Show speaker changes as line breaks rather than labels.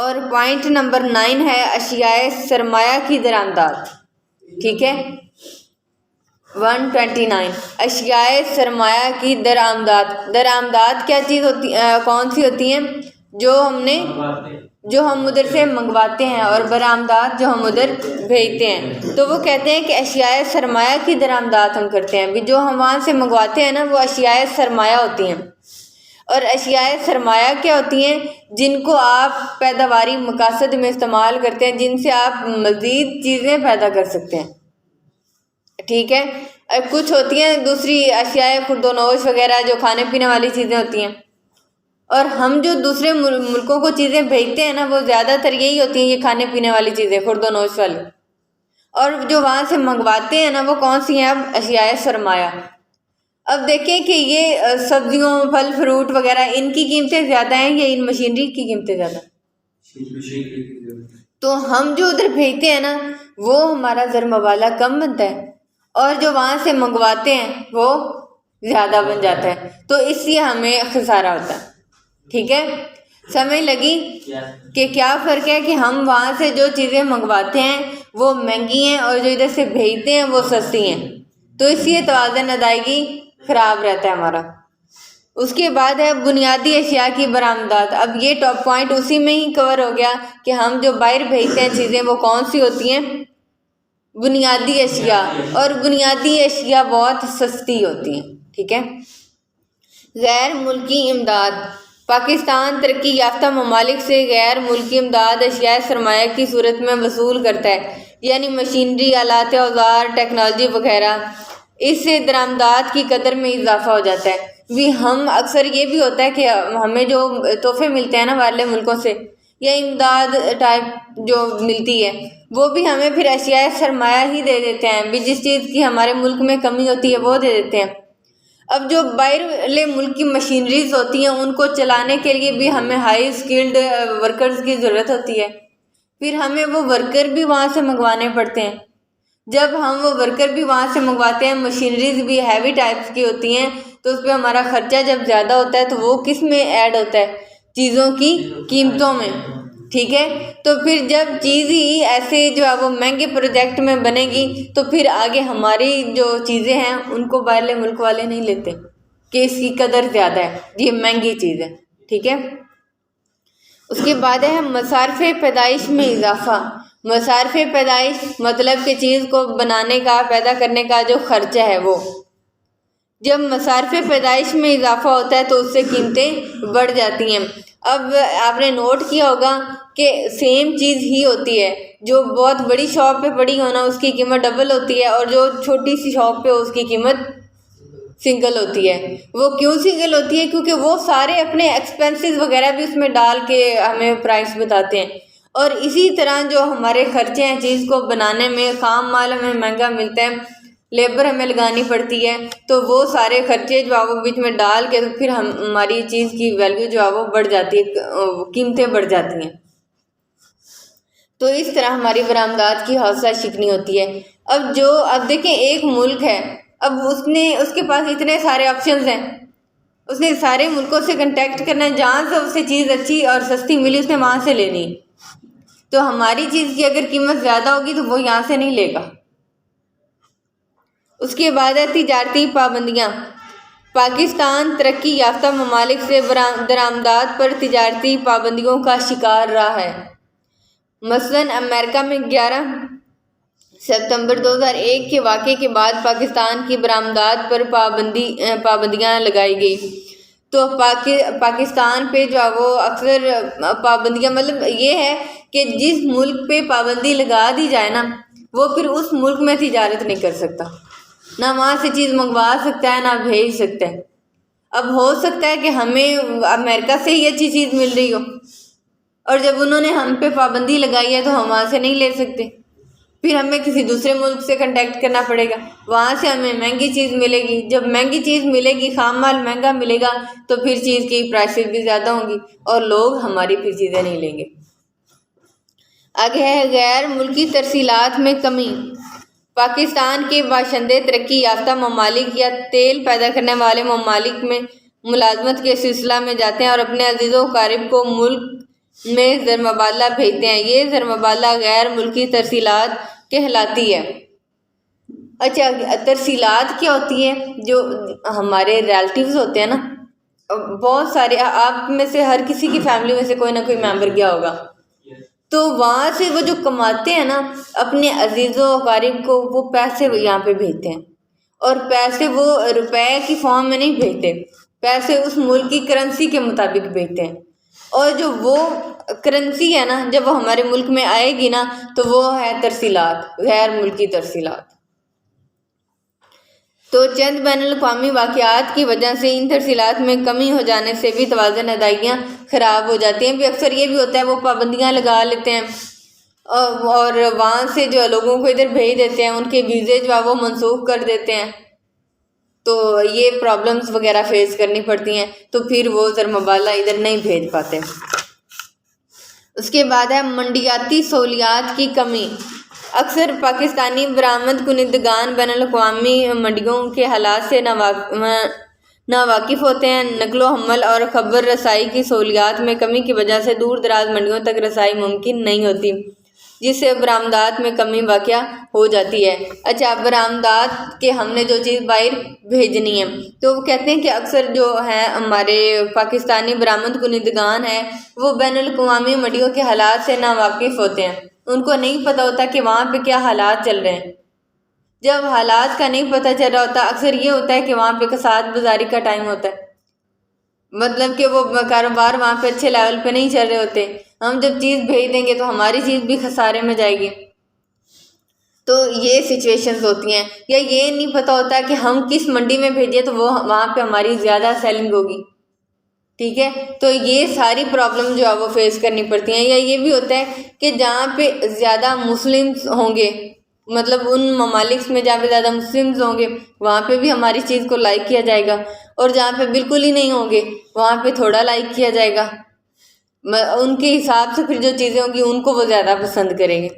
اور point number 9 ہے اشیاء سرمایہ کی درآمدات. ٹھیک ہے، 129 اشیاء سرمایہ کی درآمدات. درآمدات کیا چیز ہوتی، کون سی ہوتی ہیں؟ جو ہم ادھر سے منگواتے ہیں، اور برآمدات جو ہم ادھر بھیجتے ہیں. تو وہ کہتے ہیں کہ اشیاء سرمایہ کی درآمدات ہم کرتے ہیں. بھی جو ہم وہاں سے منگواتے ہیں نا، وہ اشیاء سرمایہ ہوتی ہیں. اور اشیاء سرمایہ کیا ہوتی ہیں؟ جن کو آپ پیداواری مقاصد میں استعمال کرتے ہیں، جن سے آپ مزید چیزیں پیدا کر سکتے ہیں. ٹھیک ہے، کچھ ہوتی ہیں دوسری اشیاء خورد و نوش وغیرہ جو کھانے پینے والی چیزیں ہوتی ہیں. اور ہم جو دوسرے ملکوں کو چیزیں بھیجتے ہیں نا، وہ زیادہ تر یہی ہوتی ہیں، یہ کھانے پینے والی چیزیں خورد و نوش والی. اور جو وہاں سے منگواتے ہیں نا، وہ کون سی ہیں؟ اب اشیاء سرمایہ. اب دیکھیں کہ یہ سبزیوں، پھل فروٹ وغیرہ، ان کی قیمتیں زیادہ ہیں یا ان مشینری کی قیمتیں زیادہ؟ تو ہم جو ادھر بھیجتے ہیں نا، وہ ہمارا زرمبادلہ کم بنتا ہے، اور جو وہاں سے منگواتے ہیں وہ زیادہ بن جاتا ہے. تو اس لیے ہمیں خسارہ ہوتا ہے. ٹھیک ہے، سمجھ لگی کہ کیا فرق ہے کہ ہم وہاں سے جو چیزیں منگواتے ہیں وہ مہنگی ہیں، اور جو ادھر سے بھیجتے ہیں وہ سستی ہیں. تو اس لیے توازن ادائیگی خراب رہتا ہے ہمارا. اس کے بعد ہے بنیادی اشیاء کی برآمدات. اب یہ ٹاپ پوائنٹ اسی میں ہی کور ہو گیا کہ ہم جو باہر بھیجتے ہیں چیزیں، وہ کون سی ہوتی ہیں؟ بنیادی اشیاء. اور بنیادی اشیاء بہت سستی ہوتی ہیں. ٹھیک ہے، غیر ملکی امداد. پاکستان ترقی یافتہ ممالک سے غیر ملکی امداد اشیاء سرمایہ کی صورت میں وصول کرتا ہے، یعنی مشینری، آلات اوزار، ٹیکنالوجی وغیرہ. اس سے درآمدات کی قدر میں اضافہ ہو جاتا ہے. بھی ہم اکثر یہ بھی ہوتا ہے کہ ہمیں جو تحفے ملتے ہیں نا باہرلے ملکوں سے، یا امداد ٹائپ جو ملتی ہے، وہ بھی ہمیں پھر اشیاء سرمایہ ہی دے دیتے ہیں. بھی جس چیز کی ہمارے ملک میں کمی ہوتی ہے وہ دے دیتے ہیں. اب جو باہرلے ملک کی مشینریز ہوتی ہیں، ان کو چلانے کے لیے بھی ہمیں ہائی اسکلڈ ورکرز کی ضرورت ہوتی ہے. پھر ہمیں وہ ورکر بھی وہاں سے منگوانے پڑتے ہیں. جب ہم وہ ورکر بھی وہاں سے منگواتے ہیں، مشینریز بھی ہیوی ٹائپس کی ہوتی ہیں، تو اس پہ ہمارا خرچہ جب زیادہ ہوتا ہے تو وہ کس میں ایڈ ہوتا ہے؟ چیزوں کی قیمتوں میں. ٹھیک ہے، تو پھر جب چیز ہی ایسے جو ہے وہ مہنگے پروجیکٹ میں بنے گی، تو پھر آگے ہماری جو چیزیں ہیں ان کو باہرلے ملک والے نہیں لیتے کہ اس کی قدر زیادہ ہے، یہ مہنگی چیز ہے. ٹھیک ہے، اس کے بعد ہے مصارف پیدائش میں اضافہ. مصارف پیدائش مطلب کہ چیز کو بنانے کا، پیدا کرنے کا جو خرچہ ہے وہ. جب مصارف پیدائش میں اضافہ ہوتا ہے تو اس سے قیمتیں بڑھ جاتی ہیں. اب آپ نے نوٹ کیا ہوگا کہ سیم چیز ہی ہوتی ہے، جو بہت بڑی شاپ پہ پڑی ہونا اس کی قیمت ڈبل ہوتی ہے، اور جو چھوٹی سی شاپ پہ اس کی قیمت سنگل ہوتی ہے. وہ کیوں سنگل ہوتی ہے؟ کیونکہ وہ سارے اپنے ایکسپینسز وغیرہ بھی اس میں ڈال کے ہمیں پرائس بتاتے ہیں. اور اسی طرح جو ہمارے خرچے ہیں چیز کو بنانے میں، خام مال ہمیں مہنگا ملتا ہے، لیبر ہمیں لگانی پڑتی ہے، تو وہ سارے خرچے جو ہے وہ بیچ میں ڈال کے پھر ہماری چیز کی ویلیو جو ہے وہ بڑھ جاتی ہے، قیمتیں بڑھ جاتی ہیں. تو اس طرح ہماری برآمدات کی حوصلہ شکنی ہوتی ہے. اب دیکھیں ایک ملک ہے، اب اس کے پاس اتنے سارے آپشنز ہیں، اس نے سارے ملکوں سے کنٹیکٹ کرنا ہے، جہاں سے اسے چیز اچھی اور سستی ملی اس نے وہاں سے لینی. تو ہماری چیز کی اگر قیمت زیادہ ہوگی تو وہ یہاں سے نہیں لے گا. اس کے بعد ہے تجارتی پابندیاں. پاکستان ترقی یافتہ ممالک سے درآمدات پر تجارتی پابندیوں کا شکار رہا ہے. مثلاً امریکہ میں 11 ستمبر 2001 کے واقعے کے بعد پاکستان کی برآمدات پر پابندیاں لگائی گئی. تو پاکستان پہ جو ہے وہ اکثر پابندیاں، مطلب یہ ہے کہ جس ملک پہ پابندی لگا دی جائے نا، وہ پھر اس ملک میں تجارت نہیں کر سکتا، نہ وہاں سے چیز منگوا سکتا ہے، نہ بھیج سکتا ہے. اب ہو سکتا ہے کہ ہمیں امریکہ سے ہی اچھی چیز مل رہی ہو، اور جب انہوں نے ہم پہ پابندی لگائی ہے تو ہم وہاں سے نہیں لے سکتے، پھر ہمیں کسی دوسرے ملک سے کنٹیکٹ کرنا پڑے گا، وہاں سے ہمیں مہنگی چیز ملے گی. جب مہنگی چیز ملے گی، خام مال مہنگا ملے گا، تو پھر چیز کی پرائسز بھی زیادہ ہوں گی اور لوگ ہماری پھر چیزیں نہیں لیں گے. آگے ہے غیر ملکی ترسیلات میں کمی. پاکستان کے باشندے ترقی یافتہ ممالک یا تیل پیدا کرنے والے ممالک میں ملازمت کے سلسلہ میں جاتے ہیں اور اپنے عزیز و اقارب کو ملک میں زرمبادلہ بھیجتے ہیں، یہ زرمبادلہ غیر ملکی ترسیلات کہلاتی ہے۔ اچھا، ترسیلات کیا ہوتی ہے؟ جو ہمارے ریلیٹیوز ہوتے ہیں نا، بہت سارے، آپ میں سے ہر کسی کی فیملی میں سے کوئی نہ کوئی ممبر گیا ہوگا، تو وہاں سے وہ جو کماتے ہیں نا اپنے عزیزوں و اقارب کو، وہ پیسے یہاں پہ بھیجتے ہیں، اور پیسے وہ روپے کی فارم میں نہیں بھیجتے، پیسے اس ملک کی کرنسی کے مطابق بھیجتے ہیں، اور جو وہ کرنسی ہے نا جب وہ ہمارے ملک میں آئے گی نا تو وہ ہے ترسیلات، غیر ملکی ترسیلات۔ تو چند بین الاقوامی واقعات کی وجہ سے ان ترسیلات میں کمی ہو جانے سے بھی توازن ادائیگیاں خراب ہو جاتی ہیں۔ بھی اکثر یہ بھی ہوتا ہے وہ پابندیاں لگا لیتے ہیں، اور وہاں سے جو لوگوں کو ادھر بھیج دیتے ہیں، ان کے ویزے جو ہے وہ منسوخ کر دیتے ہیں، تو یہ پرابلمس وغیرہ فیس کرنی پڑتی ہیں، تو پھر وہ زرمبادلہ ادھر نہیں بھیج پاتے۔ اس کے بعد ہے منڈیاتی سہولیات کی کمی۔ اکثر پاکستانی برآمد کنندگان بین الاقوامی منڈیوں کے حالات سے ناواقف ہوتے ہیں۔ نقل و حمل اور خبر رسائی کی سہولیات میں کمی کی وجہ سے دور دراز منڈیوں تک رسائی ممکن نہیں ہوتی، جس سے برآمدات میں کمی واقع ہو جاتی ہے۔ اچھا، برآمدات کے ہم نے جو چیز باہر بھیجنی ہے، تو وہ کہتے ہیں کہ اکثر جو ہیں ہمارے پاکستانی برآمد کنندگان ہیں وہ بین الاقوامی منڈیوں کے حالات سے ناواقف ہوتے ہیں، ان کو نہیں پتہ ہوتا کہ وہاں پہ کیا حالات چل رہے ہیں۔ جب حالات کا نہیں پتہ چل رہا ہوتا، اکثر یہ ہوتا ہے کہ وہاں پہ کساد بازاری کا ٹائم ہوتا ہے، مطلب کہ وہ کاروبار وہاں پہ اچھے لیول پہ نہیں چل رہے ہوتے، ہم جب چیز بھیج دیں گے تو ہماری چیز بھی خسارے میں جائے گی، تو یہ سچویشنز ہوتی ہیں۔ یا یہ نہیں پتہ ہوتا کہ ہم کس منڈی میں بھیجیں تو وہ وہاں پہ ہماری زیادہ سیلنگ ہوگی، ٹھیک ہے، تو یہ ساری پرابلم جو ہے وہ فیس کرنی پڑتی ہیں۔ یا یہ بھی ہوتا ہے کہ جہاں پہ زیادہ مسلمز ہوں گے، مطلب ان ممالک میں جہاں پہ زیادہ مسلمز ہوں گے وہاں پہ بھی ہماری چیز کو لائک کیا جائے گا، اور جہاں پہ بالکل ہی نہیں ہوں گے وہاں پہ تھوڑا لائک کیا جائے گا، ان کے حساب سے پھر جو چیزیں ہوں گی ان کو وہ زیادہ پسند کریں گے۔